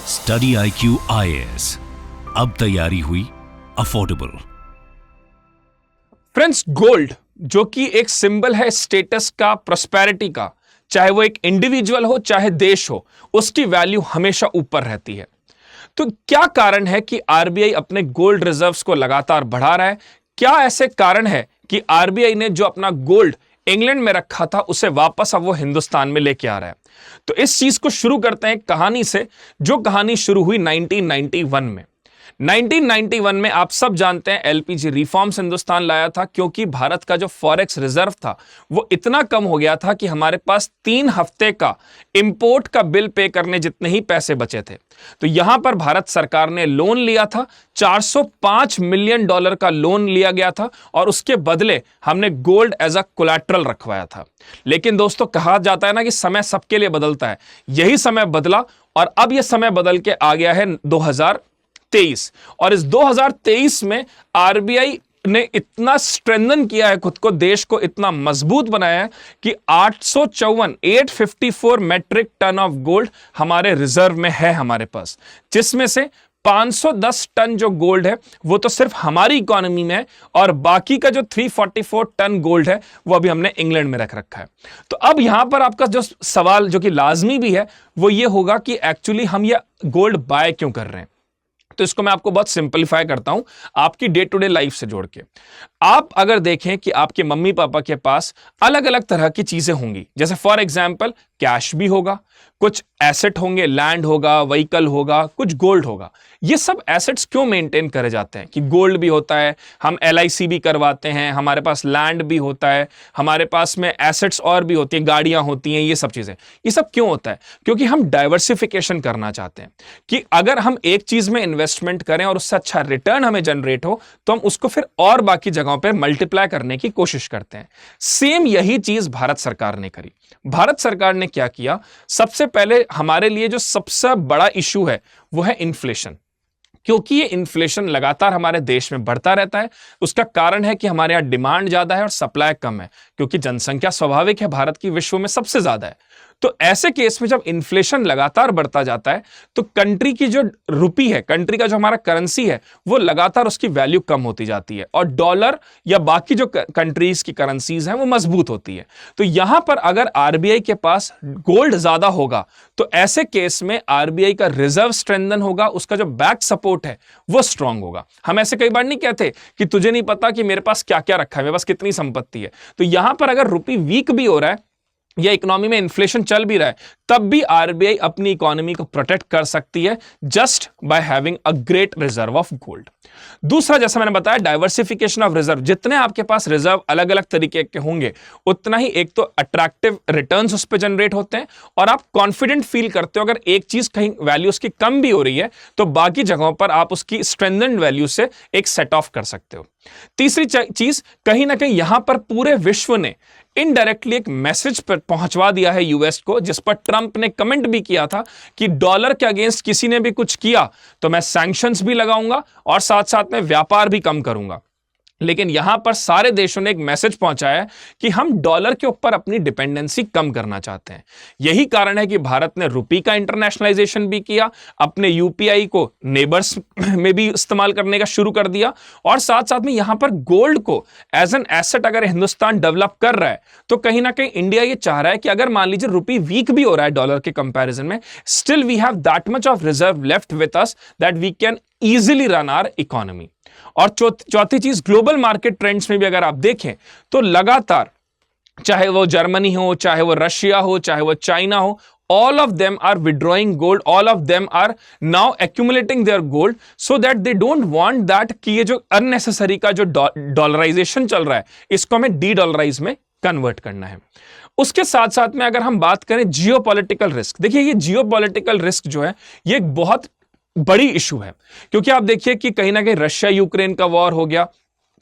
Study IQ IAS, अब तैयारी हुई अफोर्डेबल। फ्रेंड्स, गोल्ड जो कि एक सिंबल है स्टेटस का, प्रॉस्पेरिटी का, चाहे वो एक इंडिविजुअल हो चाहे देश हो, उसकी वैल्यू हमेशा ऊपर रहती है। तो क्या कारण है कि आरबीआई अपने गोल्ड रिजर्व्स को लगातार बढ़ा रहा है? क्या ऐसे कारण है कि आरबीआई ने जो अपना गोल्ड इंग्लैंड में रखा था उसे वापस अब वो हिंदुस्तान में लेके आ रहा है? तो इस चीज को शुरू करते हैं कहानी से, जो कहानी शुरू हुई 1991 में। 1991 में आप सब जानते हैं एलपीजी रिफॉर्म्स हिंदुस्तान लाया था, क्योंकि भारत का जो फॉरेक्स रिजर्व था वो इतना कम हो गया था कि हमारे पास 3 हफ्ते का इंपोर्ट का बिल पे करने जितने ही पैसे बचे थे। तो यहां पर भारत सरकार ने लोन लिया था, $405 मिलियन का लोन लिया गया था, और उसके बदले हमने गोल्ड एज अ कोलैटरल रखवाया था। लेकिन दोस्तों, कहा जाता है ना कि समय सबके लिए बदलता है। यही समय बदला और अब यह समय बदल के आ गया है 2023, और इस 2023 में आरबीआई ने इतना स्ट्रेंथन किया है खुद को, देश को इतना मजबूत बनाया है कि 854 मैट्रिक टन ऑफ गोल्ड हमारे रिजर्व में है हमारे पास, जिसमें से 510 टन जो गोल्ड है वो तो सिर्फ हमारी इकोनॉमी में है, और बाकी का जो 344 टन गोल्ड है वो अभी हमने इंग्लैंड में रख रखा है। तो अब यहां पर आपका जो सवाल, जो कि लाजमी भी है, वो ये होगा कि एक्चुअली हम ये गोल्ड बाय क्यों कर रहे हैं? तो इसको मैं आपको बहुत सिंपलीफाई करता हूं, आपकी डे टू डे लाइफ से जोड़ के। आप अगर देखें कि आपके मम्मी पापा के पास अलग अलग तरह की चीजें होंगी, जैसे फॉर एग्जांपल कैश भी होगा, कुछ एसेट होंगे, लैंड होगा, व्हीकल होगा, कुछ गोल्ड होगा। ये सब एसेट्स क्यों मेंटेन करे जाते हैं? कि गोल्ड भी होता है, हम LIC भी करवाते हैं, हमारे पास लैंड भी होता है, हमारे पास में एसेट्स और भी होती हैं, गाड़ियां होती हैं, ये सब चीजें। ये सब क्यों होता है? क्योंकि हम डाइवर्सिफिकेशन करना चाहते हैं कि अगर हम एक चीज में इन्वेस्टमेंट करें और उससे अच्छा रिटर्न हमें जनरेट हो, तो हम उसको फिर और बाकी जगहों पर मल्टीप्लाई करने की कोशिश करते हैं। सेम यही चीज भारत सरकार ने करी। भारत सरकार ने क्या किया? सबसे पहले हमारे लिए जो सबसे बड़ा इशू है वो है इन्फ्लेशन। क्योंकि ये इन्फ्लेशन लगातार हमारे देश में बढ़ता रहता है। उसका कारण है कि हमारे यहाँ डिमांड ज्यादा है और सप्लाई कम है, क्योंकि जनसंख्या स्वाभाविक है भारत की विश्व में सबसे ज्यादा है। तो ऐसे केस में जब इन्फ्लेशन लगातार बढ़ता जाता है तो कंट्री की जो रुपी है, कंट्री का जो हमारा करेंसी है, वो लगातार उसकी वैल्यू कम होती जाती है, और डॉलर या बाकी जो कंट्रीज की करेंसीज हैं वो मजबूत होती है। तो यहां पर अगर आरबीआई के पास गोल्ड ज्यादा होगा तो ऐसे केस में आरबीआई का रिजर्व स्ट्रेंथन होगा, उसका जो बैक सपोर्ट है वो स्ट्रांग होगा। हम ऐसे कई बार नहीं कहते कि तुझे नहीं पता कि मेरे पास क्या क्या रखा है, मेरे पास कितनी संपत्ति है। तो यहां पर अगर रुपी वीक भी हो रहा है या इकोनॉमी में इन्फ्लेशन चल भी रहा है, तब भी आरबीआई अपनी इकोनॉमी को प्रोटेक्ट कर सकती है just by having a great reserve of gold. दूसरा, जैसा मैंने बताया, डाइवर्सिफिकेशन ऑफ रिजर्व। जितने आपके पास रिजर्व अलग अलग तरीके के होंगे, उतना ही एक तो अट्रैक्टिव रिटर्न्स उस पर जनरेट होते हैं, और आप कॉन्फिडेंट फील करते हो अगर एक चीज कहीं वैल्यू उसकी कम भी हो रही है तो बाकी जगहों पर आप उसकी स्ट्रेंथन्ड वैल्यू से एक सेट ऑफ कर सकते हो। तीसरी चीज, कहीं ना कहीं यहां पर पूरे विश्व ने इनडायरेक्टली एक मैसेज पर पहुंचवा दिया है यूएस को, जिस पर ट्रंप ने कमेंट भी किया था कि डॉलर के अगेंस्ट किसी ने भी कुछ किया तो मैं सैंक्शंस भी लगाऊंगा और साथ साथ में व्यापार भी कम करूंगा। लेकिन यहां पर सारे देशों ने एक मैसेज पहुंचाया है कि हम डॉलर के ऊपर अपनी डिपेंडेंसी कम करना चाहते हैं। यही कारण है कि भारत ने रुपी का इंटरनेशनलाइजेशन भी किया, अपने यूपीआई को नेबर्स में भी इस्तेमाल करने का शुरू कर दिया, और साथ साथ में यहां पर गोल्ड को एज एन एसेट अगर हिंदुस्तान डेवलप कर रहा है तो कहीं ना कहीं इंडिया ये चाह रहा है कि अगर मान लीजिए रुपी वीक भी हो रहा है डॉलर के कंपैरिजन में, still we have that much of reserve left with us that we can easily run our economy. और चौथी चीज, ग्लोबल मार्केट ट्रेंड्स में भी अगर आप देखें तो लगातार, चाहे वो जर्मनी हो, चाहे वो रशिया हो, चाहे वो चाइना हो, all of them are withdrawing gold, all of them are now accumulating their gold so that they don't want that कि ये जो unnecessary का जो डॉलराइजेशन चल रहा है इसको हमें डी-डॉलराइज में कन्वर्ट करना है। उसके साथ साथ में अगर हम बात करें जियोपॉलिटिकल रिस्क, देखिए ये जियोपॉलिटिकल रिस्क जो है ये एक बहुत बड़ी इशू है, क्योंकि आप देखिए कि कहीं ना कहीं रशिया यूक्रेन का वॉर हो गया,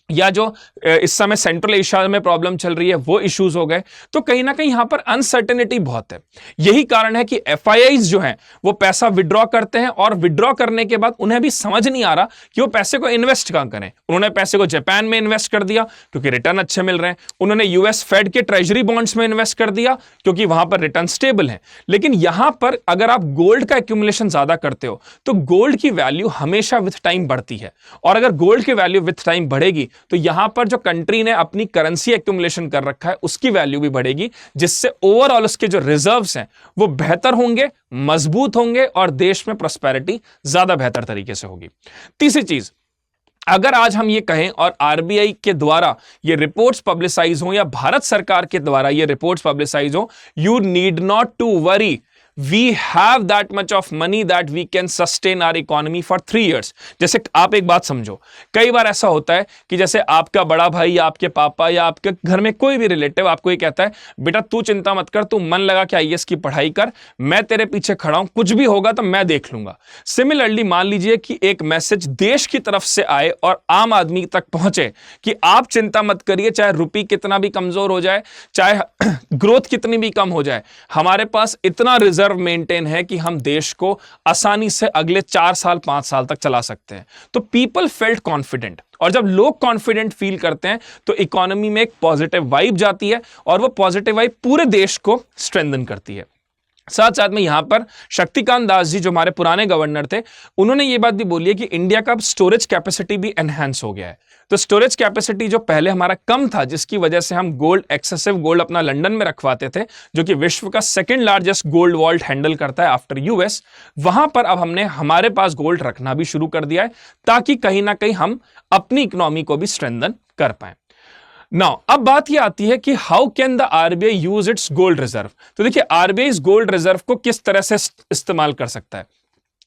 या जो इस समय सेंट्रल एशिया में प्रॉब्लम चल रही है वो इश्यूज हो गए, तो कहीं ना कहीं यहां पर अनसर्टेनिटी बहुत है। यही कारण है कि एफआईआईज जो हैं वो पैसा विड्रॉ करते हैं और विड्रॉ करने के बाद उन्हें भी समझ नहीं आ रहा कि वो पैसे को इन्वेस्ट कहां करें। उन्होंने पैसे को जापान में इन्वेस्ट कर दिया क्योंकि रिटर्न अच्छे मिल रहे हैं, उन्होंने यूएस फेड के ट्रेजरी बॉन्ड्स में इन्वेस्ट कर दिया क्योंकि वहां पर रिटर्न स्टेबल है। लेकिन यहां पर अगर आप गोल्ड का एक्यूमुलेशन ज्यादा करते हो तो गोल्ड की वैल्यू हमेशा विथ टाइम बढ़ती है, और अगर गोल्ड की वैल्यू विथ टाइम बढ़ेगी तो यहां पर जो कंट्री ने अपनी करेंसी एक्यूमुलेशन कर रखा है उसकी वैल्यू भी बढ़ेगी, जिससे ओवरऑल उसके जो रिजर्व्स हैं वो बेहतर होंगे, मजबूत होंगे और देश में प्रॉस्पेरिटी ज्यादा बेहतर तरीके से होगी। तीसरी चीज, अगर आज हम ये कहें और आरबीआई के द्वारा ये रिपोर्ट्स पब्लिसाइज हो या भारत सरकार के द्वारा ये रिपोर्ट्स पब्लिसाइज हो, you need not to worry, we have that much of money that we can sustain our economy for 3 years। जैसे आप एक बात समझो, कई बार ऐसा होता है कि जैसे आपका बड़ा भाई या आपके पापा या आपके घर में कोई भी रिलेटिव आपको ये कहता है बेटा तू चिंता मत कर, तू मन लगा के आईएएस की पढ़ाई कर, मैं तेरे पीछे खड़ा हूं, कुछ भी होगा तो मैं देख लूंगा। सिमिलरली मान लीजिए कि एक मैसेज देश की तरफ से आए और आम आदमी तक पहुंचे कि आप चिंता मत करिए, चाहे रुपये कितना भी कमजोर हो जाए, चाहे ग्रोथ कितनी भी कम हो जाए, हमारे पास इतना रिजर्व मेंटेन है कि हम देश को आसानी से अगले 4 साल 5 साल तक चला सकते हैं। तो पीपल फेल्ट कॉन्फिडेंट, और जब लोग कॉन्फिडेंट फील करते हैं तो इकोनॉमी में एक पॉजिटिव वाइब जाती है और वो पॉजिटिव वाइब पूरे देश को स्ट्रेंथन करती है। साथ साथ में यहां पर शक्तिकांत दास जी जो हमारे पुराने गवर्नर थे, उन्होंने ये बात भी बोली है कि इंडिया का स्टोरेज कैपेसिटी भी एनहांस हो गया है। तो स्टोरेज कैपेसिटी जो पहले हमारा कम था, जिसकी वजह से हम गोल्ड, एक्सेसिव गोल्ड अपना लंदन में रखवाते थे, जो कि विश्व का second largest gold vault handle करता है आफ्टर यूएस, वहां पर अब हमने हमारे पास गोल्ड रखना भी शुरू कर दिया है ताकि कहीं ना कहीं हम अपनी इकोनॉमी को भी स्ट्रेंथन कर पाए। नाउ अब बात यह आती है कि how can the RBI use it's gold reserve. तो देखिए आरबीआई इस गोल्ड रिजर्व को किस तरह से इस्तेमाल कर सकता है।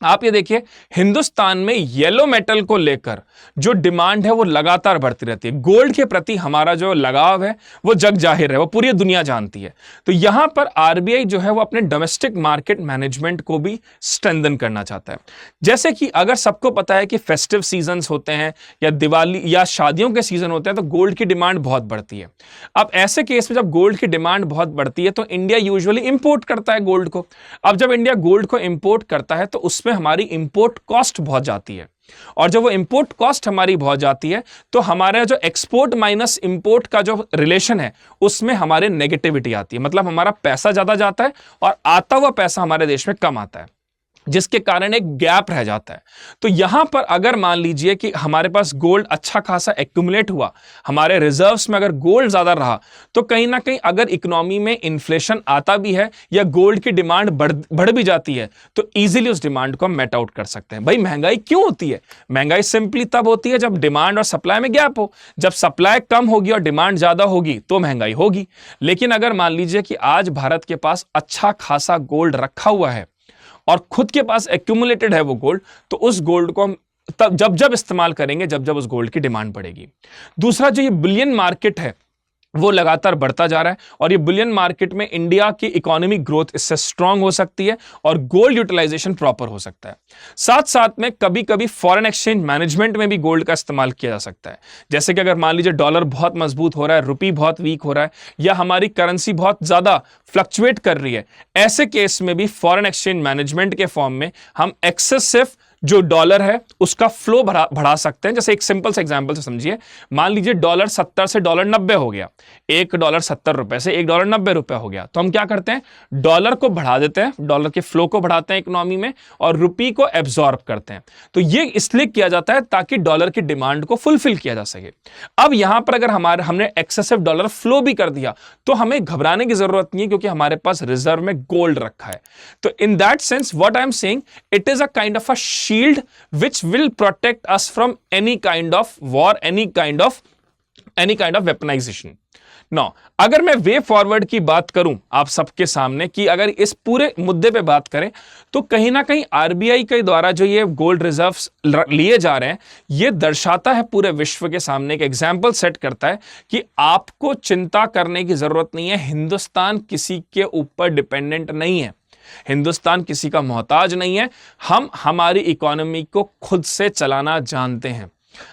आप ये देखिए, हिंदुस्तान में येलो मेटल को लेकर जो डिमांड है वो लगातार बढ़ती रहती है। गोल्ड के प्रति हमारा जो लगाव है वो जग जाहिर है, वो पूरी दुनिया जानती है। तो यहां पर आरबीआई जो है वो अपने डोमेस्टिक मार्केट मैनेजमेंट को भी स्ट्रेंथन करना चाहता है। जैसे कि अगर सबको पता है कि फेस्टिव सीजन्स होते हैं या दिवाली या शादियों के सीजन होते हैं तो गोल्ड की डिमांड बहुत बढ़ती है। अब ऐसे केस में जब गोल्ड की डिमांड बहुत बढ़ती है तो इंडिया यूजुअली इंपोर्ट करता है गोल्ड को। अब जब इंडिया गोल्ड को इंपोर्ट करता है तो उसमें हमारी इंपोर्ट कॉस्ट बहुत जाती है, और जब वो इंपोर्ट कॉस्ट हमारी बहुत जाती है तो हमारा जो एक्सपोर्ट माइनस इंपोर्ट का जो रिलेशन है उसमें हमारे नेगेटिविटी आती है। मतलब हमारा पैसा ज्यादा जाता है और आता हुआ पैसा हमारे देश में कम आता है, जिसके कारण एक गैप रह जाता है। तो यहां पर अगर मान लीजिए कि हमारे पास गोल्ड अच्छा खासा एक्यूमुलेट हुआ, हमारे रिजर्व्स में अगर गोल्ड ज्यादा रहा, तो कहीं ना कहीं अगर इकोनॉमी में इन्फ्लेशन आता भी है या गोल्ड की डिमांड बढ़ भी जाती है तो इजीली उस डिमांड को हम मेट आउट कर सकते हैं। भाई महंगाई क्यों होती है? महंगाई सिंपली तब होती है जब डिमांड और सप्लाई में गैप हो। जब सप्लाई कम होगी और डिमांड ज्यादा होगी तो महंगाई होगी। लेकिन अगर मान लीजिए कि आज भारत के पास अच्छा खासा गोल्ड रखा हुआ है और खुद के पास एक्यूमुलेटेड है वो गोल्ड, तो उस गोल्ड को हम तब जब इस्तेमाल करेंगे जब उस गोल्ड की डिमांड बढ़ेगी। दूसरा जो ये बुलियन मार्केट है वो लगातार बढ़ता जा रहा है और ये बुलियन मार्केट में इंडिया की इकोनॉमिक ग्रोथ इससे स्ट्रांग हो सकती है और गोल्ड यूटिलाइजेशन प्रॉपर हो सकता है। साथ साथ में कभी कभी फॉरेन एक्सचेंज मैनेजमेंट में भी गोल्ड का इस्तेमाल किया जा सकता है। जैसे कि अगर मान लीजिए डॉलर बहुत मजबूत हो रहा है, रुपी बहुत वीक हो रहा है या हमारी करेंसी बहुत ज्यादा फ्लक्चुएट कर रही है, ऐसे केस में भी फॉरेन एक्सचेंज मैनेजमेंट के फॉर्म में हम एक्सेसिव जो डॉलर है उसका फ्लो बढ़ा सकते हैं। जैसे एक सिंपल से एग्जांपल से समझिए, मान लीजिए डॉलर 70 से डॉलर 90 हो गया, $1 70 रुपए से $1 90 रुपए हो गया, तो हम क्या करते हैं, डॉलर को बढ़ा देते हैं, डॉलर के फ्लो को बढ़ाते हैं इकोनॉमी में और रुपी को एब्जॉर्ब करते हैं। तो ये इसलिए किया जाता है ताकि डॉलर की डिमांड को फुलफिल किया जा सके। अब यहां पर अगर हमने एक्सेसिव डॉलर फ्लो भी कर दिया तो हमें घबराने की जरूरत नहीं है, क्योंकि हमारे पास रिजर्व में गोल्ड रखा है। तो in that sense what I am saying, it is a kind of a shield which will protect us from any kind of war, any kind of weaponization. Now, अगर मैं वे फॉरवर्ड की बात करूं आप सबके सामने कि अगर इस पूरे मुद्दे पे बात करें तो कहीं ना कहीं आरबीआई के द्वारा जो ये गोल्ड रिजर्व्स लिए जा रहे हैं ये दर्शाता है, पूरे विश्व के सामने एक एग्जाम्पल सेट करता है कि आपको चिंता करने की जरूरत नहीं है। हिंदुस्तान किसी के ऊपर डिपेंडेंट नहीं है, हिंदुस्तान किसी का मोहताज नहीं है। हम हमारी इकोनॉमी को खुद से चलाना जानते हैं।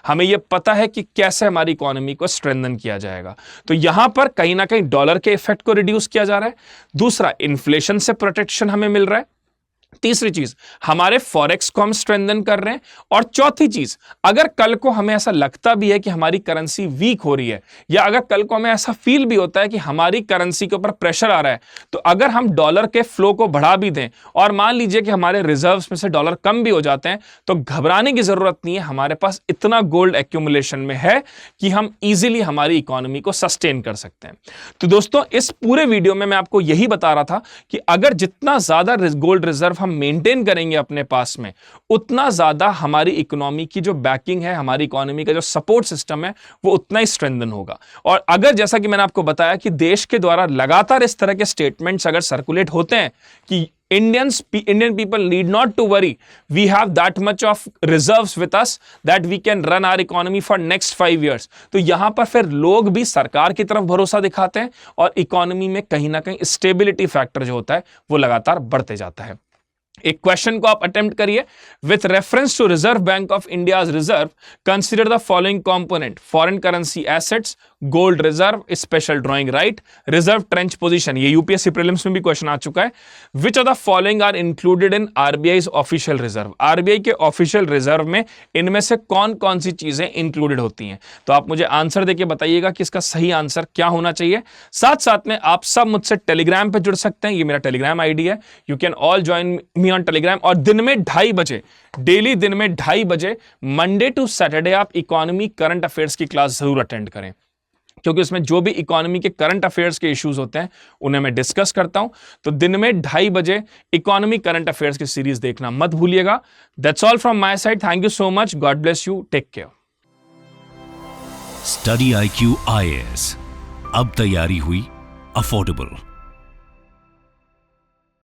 हमें यह पता है कि कैसे हमारी इकोनॉमी को स्ट्रेंथन किया जाएगा। तो यहां पर कहीं ना कहीं डॉलर के इफेक्ट को रिड्यूस किया जा रहा है, दूसरा इन्फ्लेशन से प्रोटेक्शन हमें मिल रहा है, तीसरी चीज हमारे फॉरेक्स को हम स्ट्रेंथन कर रहे हैं, और चौथी चीज अगर कल को हमें ऐसा लगता भी है कि हमारी करेंसी वीक हो रही है, या अगर कल को हमें ऐसा फील भी होता है कि हमारी करेंसी के ऊपर प्रेशर आ रहा है, तो अगर हम डॉलर के फ्लो को बढ़ा भी दें और मान लीजिए कि हमारे रिजर्व्स में से डॉलर कम भी हो जाते हैं, तो घबराने की जरूरत नहीं है। हमारे पास इतना गोल्ड एक्यूमुलेशन में है कि हम इजीली हमारी इकोनॉमी को सस्टेन कर सकते हैं। तो दोस्तों, इस पूरे वीडियो में मैं आपको यही बता रहा था कि अगर जितना ज्यादा गोल्ड रिजर्व हम मेंटेन करेंगे अपने पास में, उतना ज्यादा हमारी इकोनॉमी की जो बैकिंग है, हमारी इकोनॉमी का जो सपोर्ट सिस्टम है, वो उतना ही स्ट्रेंथन होगा। और अगर जैसा कि मैंने आपको बताया कि देश के द्वारा लगातार इस तरह के स्टेटमेंट्स अगर सर्कुलेट होते हैं कि Indian people need not to worry, we have that much of reserves with us that we can run our economy for next 5 years, तो यहां पर फिर लोग भी सरकार की तरफ भरोसा दिखाते हैं और इकोनॉमी में कहीं ना कहीं स्टेबिलिटी फैक्टर जो होता है वो लगातार बढ़ते जाता है। एक क्वेश्चन को आप अटेम्प्ट करिए। With reference to Reserve Bank of India's reserve consider the following component: foreign currency assets, gold reserve, special drawing right, reserve tranche position. ये यूपीएससी प्रीलिम्स में भी क्वेश्चन आ चुका है। Which of the following are included in RBI official reserve? RBI के official reserve में इनमें से कौन कौन सी चीजें इंक्लूडेड होती हैं? तो आप मुझे आंसर देके बताइएगा कि इसका सही आंसर क्या होना चाहिए। साथ साथ में आप सब मुझसे टेलीग्राम पे जुड़ सकते हैं, ये मेरा टेलीग्राम आईडी है, you can all join me on Telegram. और दिन में 2:30 बजे, डेली दिन में 2:30 बजे, मंडे टू सैटरडे आप इकोनॉमी करंट अफेयर्स की क्लास जरूर अटेंड करें, क्योंकि उसमें जो भी इकोनॉमी के करंट अफेयर्स के इश्यूज होते हैं उन्हें मैं डिस्कस करता हूं। तो दिन में 2:30 बजे इकोनॉमी करंट अफेयर्स की सीरीज देखना मत भूलिएगा। That's all from my side. Thank you so much. God bless you. Take care. Study IQ IAS, अब तैयारी हुई अफोर्डेबल।